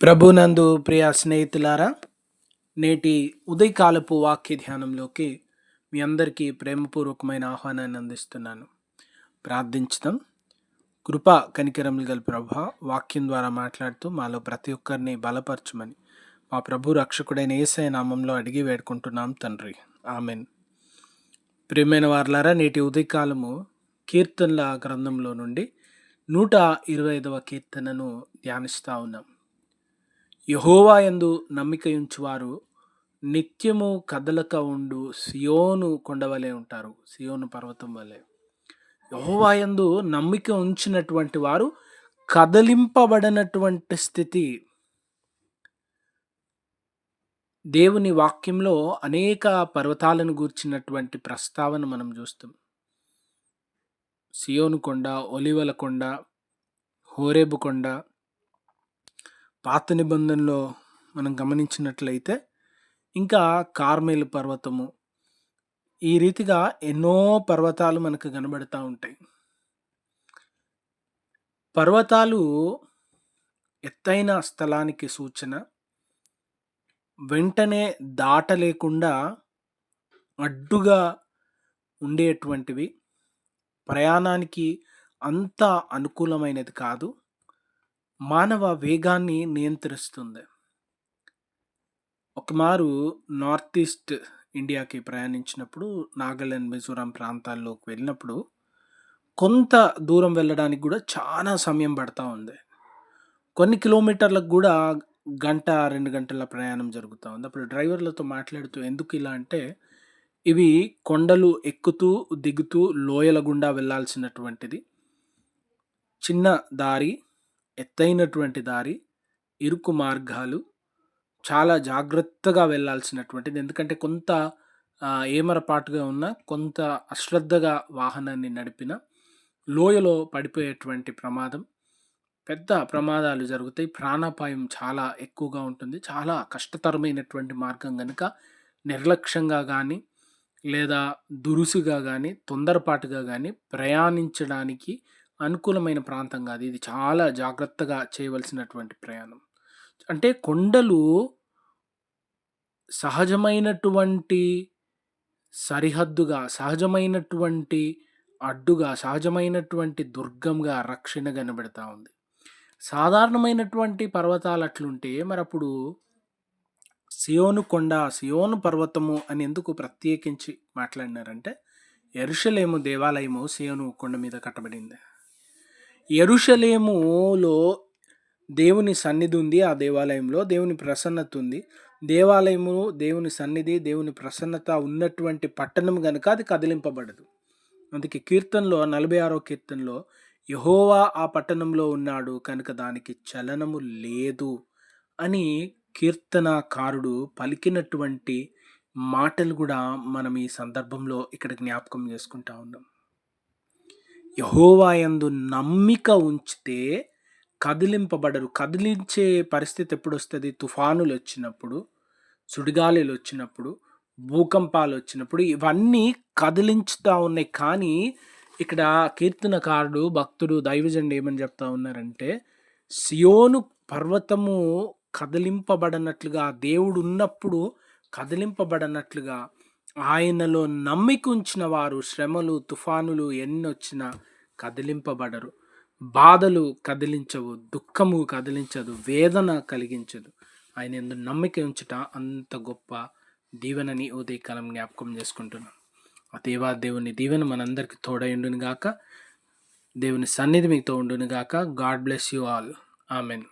ప్రభునందు ప్రియ స్నేహితులారా, నేటి ఉదయకాలపు వాక్య ధ్యానంలోకి మీ అందరికీ ప్రేమపూర్వకమైన ఆహ్వానాన్ని అందిస్తున్నాను. ప్రార్థించుదాం. కృపా కనికరములు గల ప్రభువా, వాక్యం ద్వారా మాట్లాడుతూ మాలో ప్రతి ఒక్కరిని బలపరచమని మా ప్రభు రక్షకుడైన యేసయ్య నామంలో అడిగి వేడుకుంటున్నాం తండ్రి. ఆమెన్. ప్రియమైన వారలారా, నేటి ఉదయకాలము కీర్తనల గ్రంథంలో నుండి 125వ కీర్తనను ధ్యానిస్తూ ఉన్నాం. యెహోవా యందు నమ్మికయుంచువారు నిత్యము కదలక ఉండు సియోను కొండవలే ఉంటారు, సియోను పర్వతం వలె. యెహోవా యందు నమ్మిక ఉంచినటువంటి వారు కదలింపబడనటువంటి స్థితి. దేవుని వాక్యంలో అనేక పర్వతాలను గూర్చినటువంటి ప్రస్తావన మనం చూస్తాం. సియోను కొండ, ఒలివల కొండ, హోరేబు కొండ. పాత నిబంధనలో మనం గమనించినట్లయితే ఇంకా కార్మెలు పర్వతము, ఈ రీతిగా ఎన్నో పర్వతాలు మనకు కనబడతా ఉంటాయి. పర్వతాలు ఎత్తైన స్థలానికి సూచన. వెంటనే దాటలేకుండా అడ్డుగా ఉండేటువంటివి. ప్రయాణానికి అంత అనుకూలమైనది కాదు. మానవ వేగాన్ని నియంత్రిస్తుంది. ఒకమారు నార్త్ ఈస్ట్ ఇండియాకి ప్రయాణించినప్పుడు, నాగాలాండ్, మిజోరాం ప్రాంతాల్లోకి వెళ్ళినప్పుడు కొంత దూరం వెళ్ళడానికి కూడా చాలా సమయం పడతా ఉంది. కొన్ని కిలోమీటర్లకు కూడా గంట 2 గంటల ప్రయాణం జరుగుతూ ఉంది. అప్పుడు డ్రైవర్లతో మాట్లాడుతూ, ఎందుకు ఇలా అంటే, ఇవి కొండలు ఎక్కుతూ దిగుతూ లోయల గుండా వెళ్ళాల్సినటువంటిది. చిన్న దారి, ఎత్తైనటువంటి దారి, ఇరుకు మార్గాలు, చాలా జాగ్రత్తగా వెళ్ళాల్సినటువంటిది. ఎందుకంటే కొంత ఏమరపాటుగా ఉన్న, కొంత అశ్రద్ధగా వాహనాన్ని నడిపిన లోయలో పడిపోయేటువంటి ప్రమాదం, పెద్ద ప్రమాదాలు జరుగుతాయి. ప్రాణాపాయం చాలా ఎక్కువగా ఉంటుంది. చాలా కష్టతరమైనటువంటి మార్గం కనుక నిర్లక్ష్యంగా కానీ, లేదా దురుసుగా కానీ, తొందరపాటుగా కానీ ప్రయాణించడానికి అనుకూలమైన ప్రాంతం కాదు. ఇది చాలా జాగ్రత్తగా చేయవలసినటువంటి ప్రయాణం. అంటే కొండలు సహజమైనటువంటి సరిహద్దుగా, సహజమైనటువంటి అడ్డుగా, సహజమైనటువంటి దుర్గంగా, రక్షణ కనబడతా ఉంది. సాధారణమైనటువంటి పర్వతాలు అట్లుంటే మరప్పుడు సియోను కొండ, సియోను పర్వతము అని ఎందుకు ప్రత్యేకించి మాట్లాడినారంటే, యెరూషలేము దేవాలయము సియోను కొండ మీద కట్టబడింది. యెరూషలేములో దేవుని సన్నిధి ఉంది. ఆ దేవాలయంలో దేవుని ప్రసన్నత ఉంది. దేవాలయము, దేవుని సన్నిధి, దేవుని ప్రసన్నత ఉన్నటువంటి పట్టణం కనుక అది కదిలింపబడదు. అందుకే కీర్తనలో 46వ కీర్తనలో యెహోవా ఆ పట్టణంలో ఉన్నాడు కనుక దానికి చలనము లేదు అని కీర్తనకారుడు పలికినటువంటి మాటలు కూడా మనం ఈ సందర్భంలో ఇక్కడ జ్ఞాపకం చేసుకుంటా ఉన్నాం. యెహోవా యందు నమ్మిక ఉంచితే కదిలింపబడరు. కదిలించే పరిస్థితి ఎప్పుడు వస్తుంది? తుఫానులు వచ్చినప్పుడు, సుడిగాలులు వచ్చినప్పుడు, భూకంపాలు వచ్చినప్పుడు ఇవన్నీ కదిలించుతూ ఉన్నాయి. కానీ ఇక్కడ కీర్తనకారుడు, భక్తుడు, దైవజనుడు ఏమని చెప్తా ఉన్నారంటే, సియోను పర్వతము కదిలింపబడనట్లుగా, దేవుడు ఉన్నప్పుడు కదిలింపబడనట్లుగా, ఆయనలో నమ్మిక ఉంచిన వారు శ్రమలు, తుఫానులు ఎన్ని వచ్చినా కదిలింపబడరు. బాధలు కదిలించవు, దుఃఖము కదిలించదు, వేదన కలిగించదు. ఆయన యందు నమ్మిక ఉంచుట అంత గొప్ప దీవెనని ఉదయకాలం జ్ఞాపకం చేసుకుంటున్నాం. ఆ దేవుని దీవెన మనందరికి తోడైండును గాక. దేవుని సన్నిధి మీతో ఉండును గాక. God bless you all. Amen.